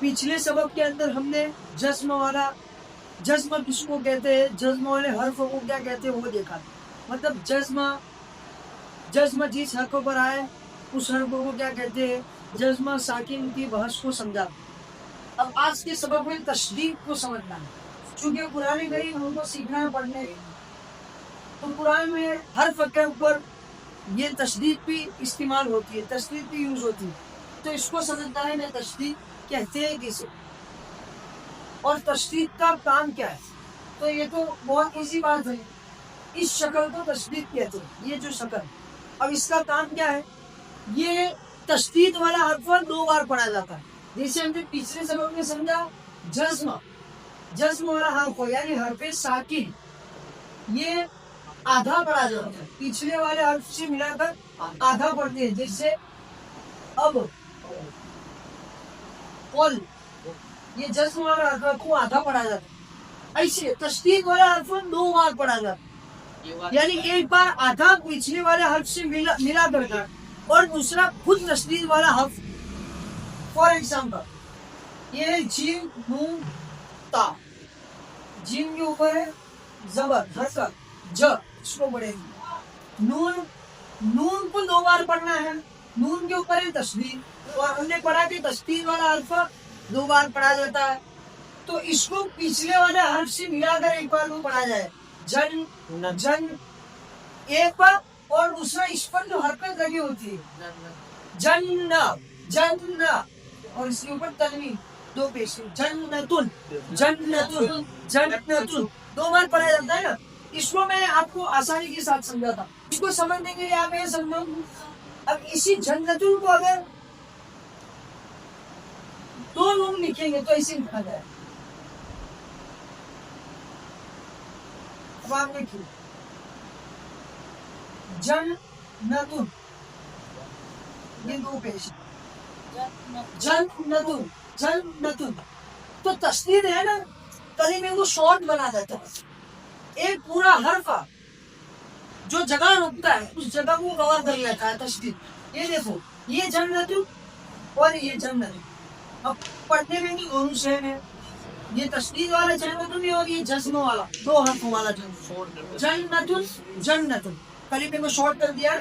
पिछले सबक के अंदर हमने जज्म किसको कहते हैं, जज्म वाले हर्फ को क्या कहते हैं वो देखा। मतलब जज्म जिस हर्फ पर आए उस हर्फ को क्या कहते हैं, जज्म साकिन की बहस को समझा। अब आज के सबक में तशदीद को समझना है, क्योंकि कुरान करीम हमको सीखना है पढ़ने, तो कुरान में हर्फ के ऊपर ये तशदीद भी इस्तेमाल होती है, तशदीद भी यूज होती है। तो इसको समझना है मैं तशदीद कहते हैं किसे और तशदीद का काम क्या है। तो ये तो बहुत इजी बात है, इस शक्ल को तशदीद कहते हैं, ये जो शक्ल। अब इसका काम क्या है, ये तशदीद वाला हर्फ 2 बार पढ़ा जाता है। जैसे हमने पिछले सबक में समझा, जज्म वाला हर्फ यानी हर्फ साकिन ये आधा पढ़ा जाता है, पिछले वाले हर्फ से मिलाकर आधा पढ़ते हैं। जैसे अब कल, ये जज्म वाला हर्फ को आधा पढ़ा जाता है। ऐसे तशदीद वाला हर्फ 2 बार पढ़ा जाता है, यानी एक बार आधा पिछले वाले हर्फ से मिला करके और दूसरा खुद तशदीद वाला हर्फ। फॉर एग्जाम्पल ये जीम नून ता, जीम के ऊपर है जबर हरकत ज, इसको पढ़ेंगे। नून को 2 बार पढ़ना है, नून के ऊपर है तशदीद, और हमने पढ़ा कि तशदीद वाला हर्फ 2 बार पढ़ा जाता है। तो इसको पिछले वाले हर्फ से मिलाकर एक बार वो पढ़ा जाए, जन एक बार, और दूसरा इस पर जो हरकत लगी होती है जन्ना, और इसके ऊपर तनवीन 2 पेश, जन्नतुन 2 बार पढ़ा जाता है ना। इसको मैं आपको आसानी के साथ समझाता, इसको समझने के लिए आप ये समझो। अब इसी जन्नतुन को अगर 2 लोग लिखेंगे तो ऐसे लिखा जाए। अब आप लिखिए जन्नतुन, ये 2 पेश, जन्नतुन। तो तस्दीद है ना, कलीमे को शॉर्ट बना देता है। एक पूरा हर्फ जो जगह रुकता है उस जगह को कवर कर लेता है तस्दीद। ये देखो, ये जन्नतुन और ये जन्नतुन। अब पढ़ने में भी दोनों सेम है, ये तस्दीद वाला जन्नतुन भी और ये जज्म वाला 2 हर्फ वाला जन्नतुन। कलीमे को शॉर्ट कर दिया,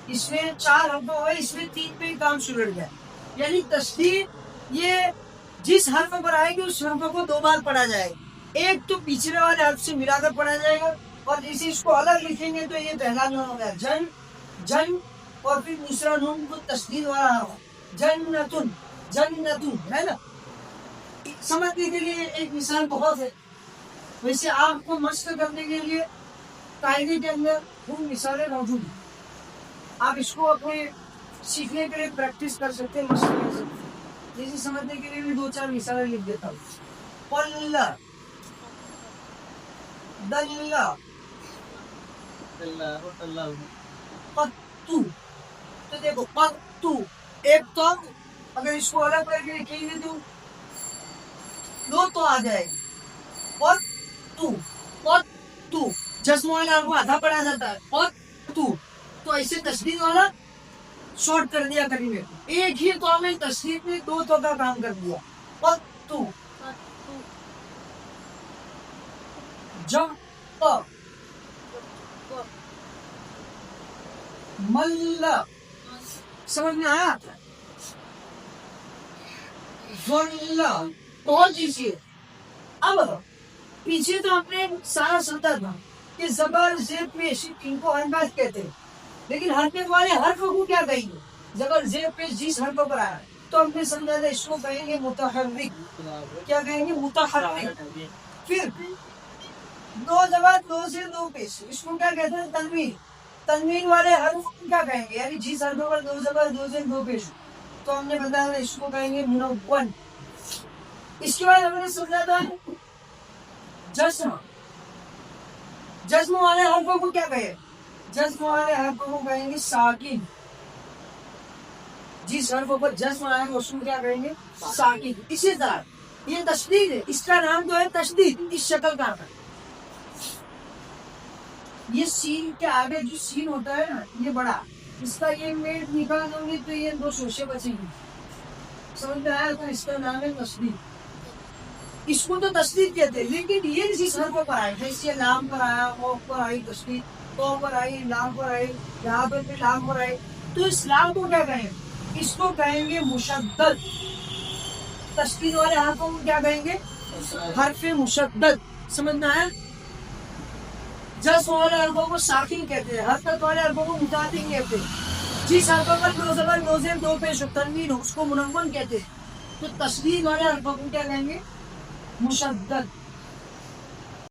इसमें 4 हर्फ हुए, इसमें 3 पे काम सुलझ गया। यानी तस्दीद ये जिस हर्फ पर आएगी उस हर्फ को 2 बार पढ़ा जाएगा। एक तो पिछले वाले हर्फ से मिलाकर पढ़ा जाएगा, और जैसे इसको अलग लिखेंगे तो ये पहला नून हो गया जन, और फिर दूसरा नून को तस्दीद वाला हर्फ जन्नतुन है ना। समझने के लिए एक मिसाल बहुत है, वैसे आपको मस्त करने के लिए कायदे के अंदर खूब मिसालें मौजूद हैं। आप इसको अपने सीखने के लिए प्रैक्टिस कर सकते हैं, मस्त कर सकते हैं। जैसे समझने के लिए भी 2-4 मिसालें लिख देता हूँ। पल्ला, दल्ला, पत्तू। तो देखो पत्तू, एक तो अगर इसको अलग करके लिखेंगे तो 2 तो आ जाएगी। पत्तू जज्म वाला को आधा पढ़ा जाता है, पत्तू। तो ऐसे तस्दीद वाला शॉर्ट कर दिया करीमे, एक ही तो में तस्दीद में 2 तो का काम कर दिया। पत्तू जम मल्ला, समझ में आया? और दीजिए। अब पीछे तो हमने सारा सुनता था कि जबर जेब पेश इनको हरकत कहते हैं, लेकिन हरकत वाले हर्फ को क्या कहेंगे? जबर जेब पेश जिस हर्फ पर आया तो हमने समझा था इसको कहेंगे मुतहर्रिक। क्या कहेंगे? मुतहर्रिक। फिर 2 जगह 2 से 2 पेश, इसको क्या कहते हैं? तनवीन। तनवीन वाले हर्फ को क्या कहेंगे? यानी जिस हर्फ पर 2 जगह 2 से 2 पेश, तो हमने बताया इसको कहेंगे मुनव्वन। इसके बाद हमने समझा था जज्म वाले हर्फों को क्या कहे? जज्म वाले हर्फों को कहेंगे साकिन। जिस हर्फ पर जज्म आएगा उसको क्या कहेंगे? साकिन। इसी तरह ये तशदीद है, इसका नाम जो है तशदीद, इस शक्ल का है। ये सीन के आगे जो सीन होता है ना, ये बड़ा, इसका ये मेड निकाल दोगे तो ये 2 शोशे बचेंगे। समझ में आया? तो इसका नाम है तस्दीक. इसको तो तस्दीक कहते हैं, लेकिन ये जिस हरफ पर आए, जैसे लाम पर आया, औफ पर आई तस्दीक, तो पर आई, लाम पर आई, यहाँ पर भी लाम पर आई, तो इस लाम को क्या कहेंगे? इसको कहेंगे मुशद्दद. तस्दीक वाले हरफों को क्या कहेंगे? हरफ मुशद्दद. समझ में आया? जज्म वाले हरफों को साकिन कहते हैं, हरकत वाले हरफों को मुतातिन कहते हैं. जिस हरफ पर दो ज़बर, दो ज़ेर, दो पेश और तनवीन हो उसको मुनव्वन कहते हैं. तो तस्दीक वाले हरफों को क्या कहेंगे? मुशद्दद.